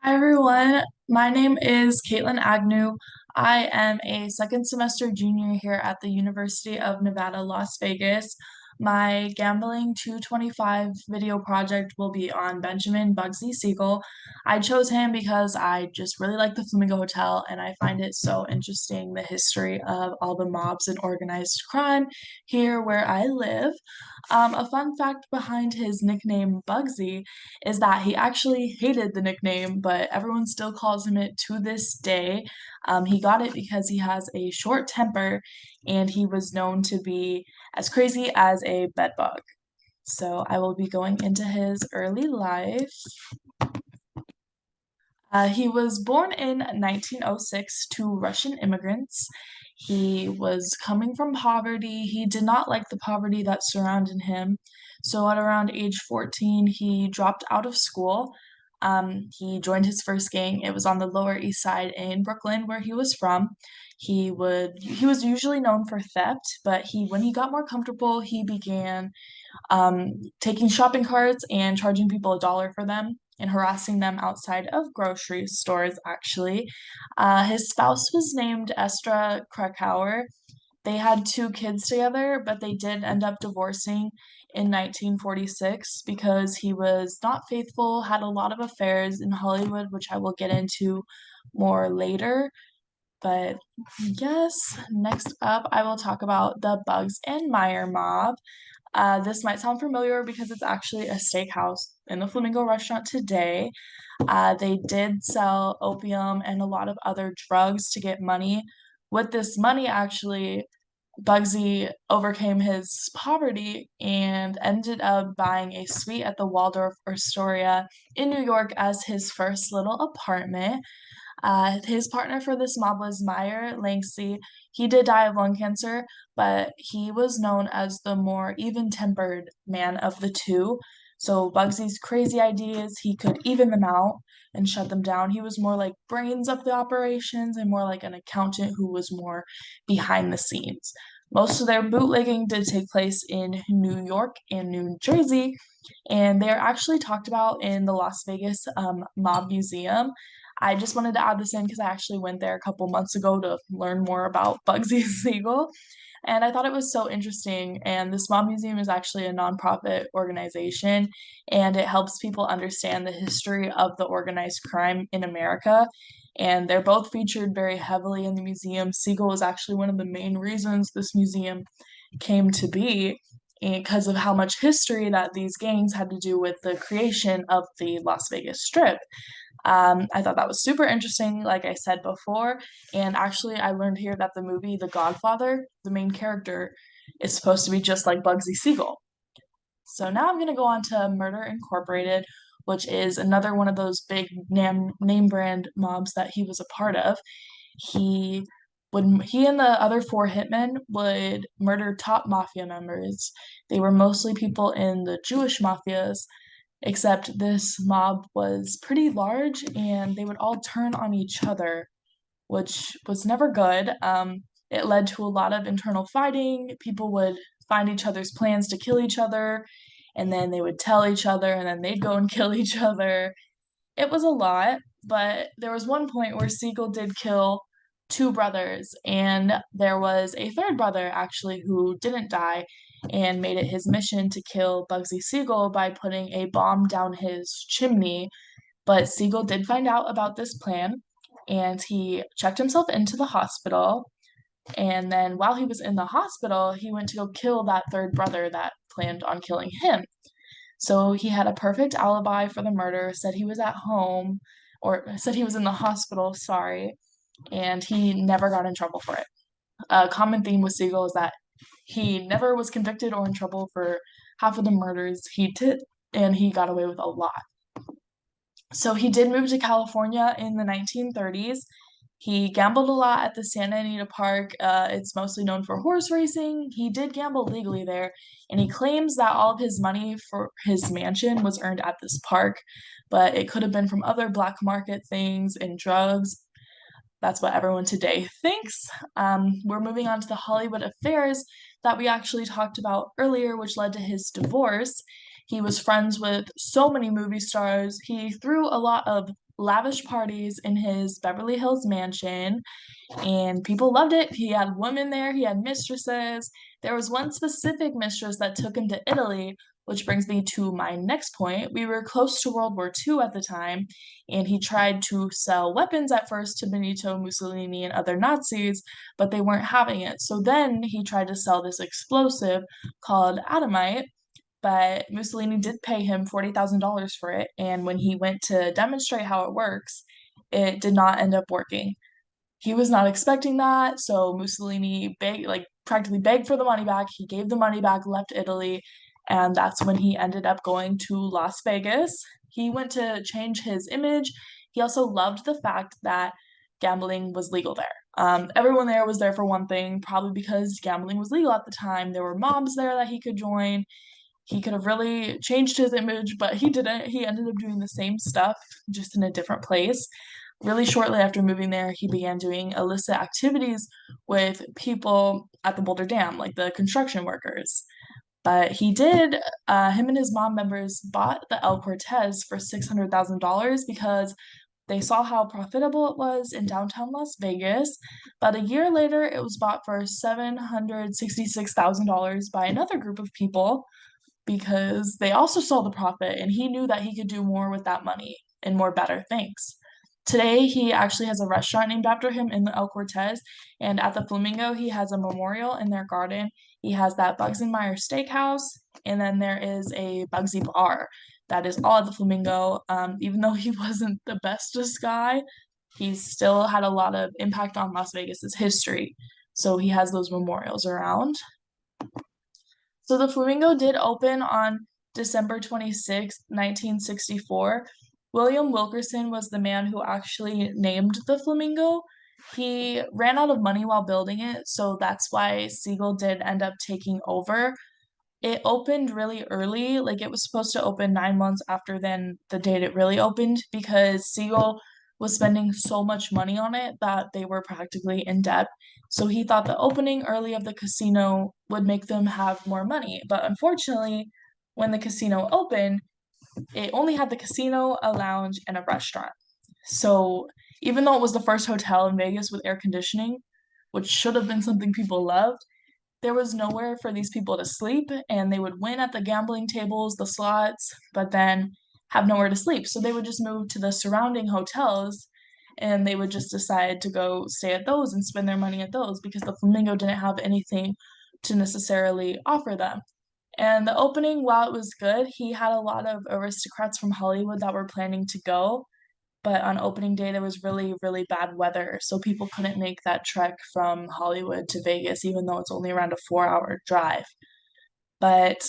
Hi everyone, my name is Caitlin Agnew. I am a second semester junior here at the University of Nevada, Las Vegas. My Gambling 225 video project will be on Benjamin Bugsy Siegal. I chose him because I just really like the Flamingo Hotel and I find it so interesting the history of all the mobs and organized crime here where I live. A fun fact behind his nickname Bugsy is that he actually hated the nickname, but everyone still calls him it to this day. He got it because he has a short temper and he was known to be as crazy as a bedbug. So I will be going into his early life. He was born in 1906 to Russian immigrants. He was coming from poverty. He did not like the poverty that surrounded him. So at around age 14, he dropped out of school. He joined his first gang. It was on the Lower East Side in Brooklyn, where he was from. He was usually known for theft, but when he got more comfortable, he began taking shopping carts and charging people $1 for them and harassing them outside of grocery stores, actually. His spouse was named Estra Krakauer. They had two kids together, but they did end up divorcing in 1946 because he was not faithful, had a lot of affairs in Hollywood, which I will get into more later. But yes, next up, I will talk about the Bugs and Meyer mob. This might sound familiar because it's actually a steakhouse in the Flamingo restaurant today. They did sell opium and a lot of other drugs to get money. With this money, actually, Bugsy overcame his poverty and ended up buying a suite at the Waldorf Astoria in New York as his first little apartment. His partner for this mob was Meyer Langsy. He did die of lung cancer, but he was known as the more even-tempered man of the two. So Bugsy's crazy ideas, he could even them out and shut them down. He was more like brains of the operations and more like an accountant who was more behind the scenes. Most of their bootlegging did take place in New York and New Jersey, and they're actually talked about in the Las Vegas Mob Museum. I just wanted to add this in because I actually went there a couple months ago to learn more about Bugsy Siegel. And I thought it was so interesting. And the Mob Museum is actually a nonprofit organization, and it helps people understand the history of the organized crime in America. And they're both featured very heavily in the museum. Siegel was actually one of the main reasons this museum came to be because of how much history that these gangs had to do with the creation of the Las Vegas Strip. I thought that was super interesting, like I said before. And actually, I learned here that the movie The Godfather, the main character, is supposed to be just like Bugsy Siegel. So now I'm going to go on to Murder Incorporated, which is another one of those big name brand mobs that he was a part of. He he and the other four hitmen would murder top mafia members. They were mostly people in the Jewish mafias, except this mob was pretty large and they would all turn on each other, which was never good. It led to a lot of internal fighting. People would find each other's plans to kill each other, and then they would tell each other, and then they'd go and kill each other. It was a lot, but there was one point where Siegel did kill two brothers, and there was a third brother actually who didn't die and made it his mission to kill Bugsy Siegel by putting a bomb down his chimney. But Siegel did find out about this plan and he checked himself into the hospital. And then while he was in the hospital, he went to go kill that third brother that planned on killing him. So he had a perfect alibi for the murder, said he was at home, or said he was in the hospital, sorry, and he never got in trouble for it. A common theme with Siegel is that he never was convicted or in trouble for half of the murders he did, and he got away with a lot. So he did move to California in the 1930s. He gambled a lot at the Santa Anita Park. It's mostly known for horse racing. He did gamble legally there, and he claims that all of his money for his mansion was earned at this park, but it could have been from other black market things and drugs. That's what everyone today thinks. We're moving on to the Hollywood affairs that we actually talked about earlier, which led to his divorce. He was friends with so many movie stars. He threw a lot of lavish parties in his Beverly Hills mansion, and people loved it. He had women there, he had mistresses. There was one specific mistress that took him to Italy, which brings me to my next point. We were close to World War II at the time, and he tried to sell weapons at first to Benito Mussolini and other Nazis, but they weren't having it. So then he tried to sell this explosive called Atomite, but Mussolini did pay him $40,000 for it, and when he went to demonstrate how it works, it did not end up working. He was not expecting that, so Mussolini practically begged for the money back. He gave the money back, left Italy, and that's when he ended up going to Las Vegas. He went to change his image. He also loved the fact that gambling was legal there. Everyone there was there for one thing, probably because gambling was legal at the time. There were mobs there that he could join. He could have really changed his image, but he didn't. He ended up doing the same stuff, just in a different place. Really shortly after moving there, he began doing illicit activities with people at the Boulder Dam, like the construction workers. But him and his mom members bought the El Cortez for $600,000 because they saw how profitable it was in downtown Las Vegas. But a year later, it was bought for $766,000 by another group of people because they also saw the profit and he knew that he could do more with that money and more better things. Today, he actually has a restaurant named after him in the El Cortez, and at the Flamingo, he has a memorial in their garden. He has that Bugsy Steakhouse, and then there is a Bugsy bar that is all at the Flamingo. Even though he wasn't the bestest guy, he still had a lot of impact on Las Vegas's history. So he has those memorials around. So the Flamingo did open on December 26th, 1964. William Wilkerson was the man who actually named the Flamingo. He ran out of money while building it, so that's why Siegal did end up taking over. It opened really early, like it was supposed to open 9 months after then the date it really opened because Siegel was spending so much money on it that they were practically in debt. So he thought the opening early of the casino would make them have more money. But unfortunately, when the casino opened, it only had the casino, a lounge, and a restaurant. So even though it was the first hotel in Vegas with air conditioning, which should have been something people loved, there was nowhere for these people to sleep, and they would win at the gambling tables, the slots, but then have nowhere to sleep. So they would just move to the surrounding hotels and they would just decide to go stay at those and spend their money at those because the Flamingo didn't have anything to necessarily offer them. And the opening, while it was good, he had a lot of aristocrats from Hollywood that were planning to go, but on opening day there was really, really bad weather, so people couldn't make that trek from Hollywood to Vegas, even though it's only around a 4 hour drive. But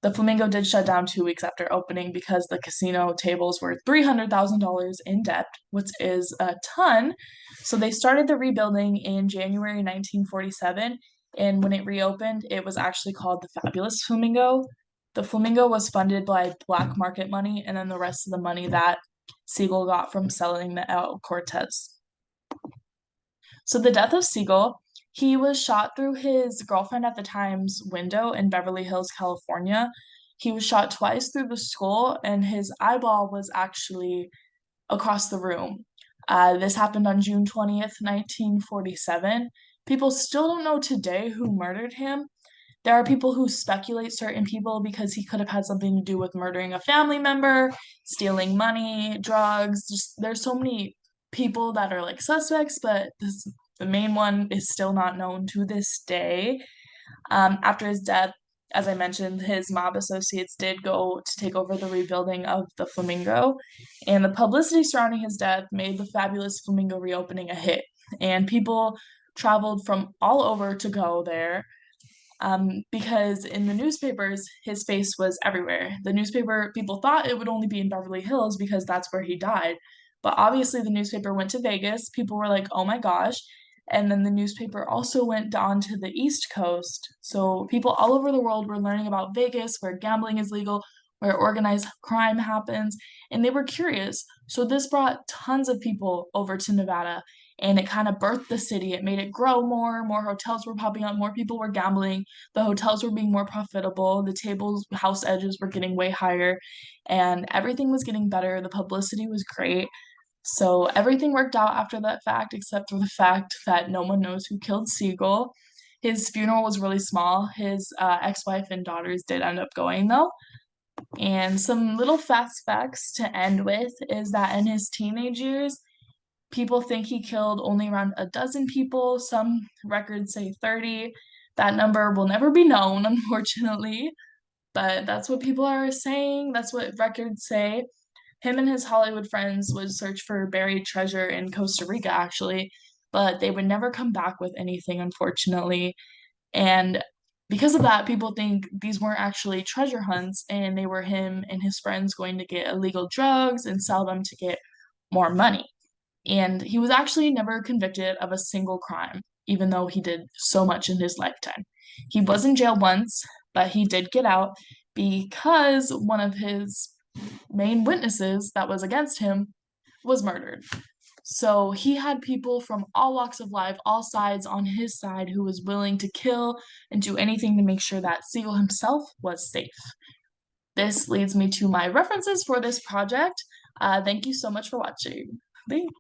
the Flamingo did shut down 2 weeks after opening because the casino tables were $300,000 in debt, which is a ton. So they started the rebuilding in January 1947, and when it reopened, it was actually called the Fabulous Flamingo. The Flamingo was funded by black market money, and then the rest of the money that Siegel got from selling the El Cortez. So the death of Siegel, he was shot through his girlfriend at the time's window in Beverly Hills, California. He was shot twice through the skull, and his eyeball was actually across the room. This happened on June 20th, 1947. People still don't know today who murdered him. There are people who speculate certain people because he could have had something to do with murdering a family member, stealing money, drugs. Just there's so many people that are like suspects, but the main one is still not known to this day. After his death, as I mentioned, his mob associates did go to take over the rebuilding of the Flamingo, and the publicity surrounding his death made the Fabulous Flamingo reopening a hit, and people traveled from all over to go there because in the newspapers, his face was everywhere. The newspaper, people thought it would only be in Beverly Hills because that's where he died. But obviously, the newspaper went to Vegas. People were like, oh my gosh. And then the newspaper also went on to the East Coast. So people all over the world were learning about Vegas, where gambling is legal, where organized crime happens, and they were curious. So this brought tons of people over to Nevada, and it kind of birthed the city. It made it grow more hotels were popping up, more people were gambling, the hotels were being more profitable, the tables, house edges were getting way higher, and everything was getting better. The publicity was great. So everything worked out after that fact, except for the fact that no one knows who killed Siegel. His funeral was really small. His ex-wife and daughters did end up going though. And some little fast facts to end with is that in his teenage years, people think he killed only around a dozen people. Some records say 30. That number will never be known, unfortunately, but that's what people are saying. That's what records say. Him and his Hollywood friends would search for buried treasure in Costa Rica, actually, but they would never come back with anything, unfortunately. And because of that, people think these weren't actually treasure hunts and they were him and his friends going to get illegal drugs and sell them to get more money. And he was actually never convicted of a single crime, even though he did so much in his lifetime. He was in jail once, but he did get out because one of his main witnesses that was against him was murdered. So he had people from all walks of life, all sides on his side, who was willing to kill and do anything to make sure that Siegel himself was safe. This leads me to my references for this project. Thank you so much for watching. Thanks.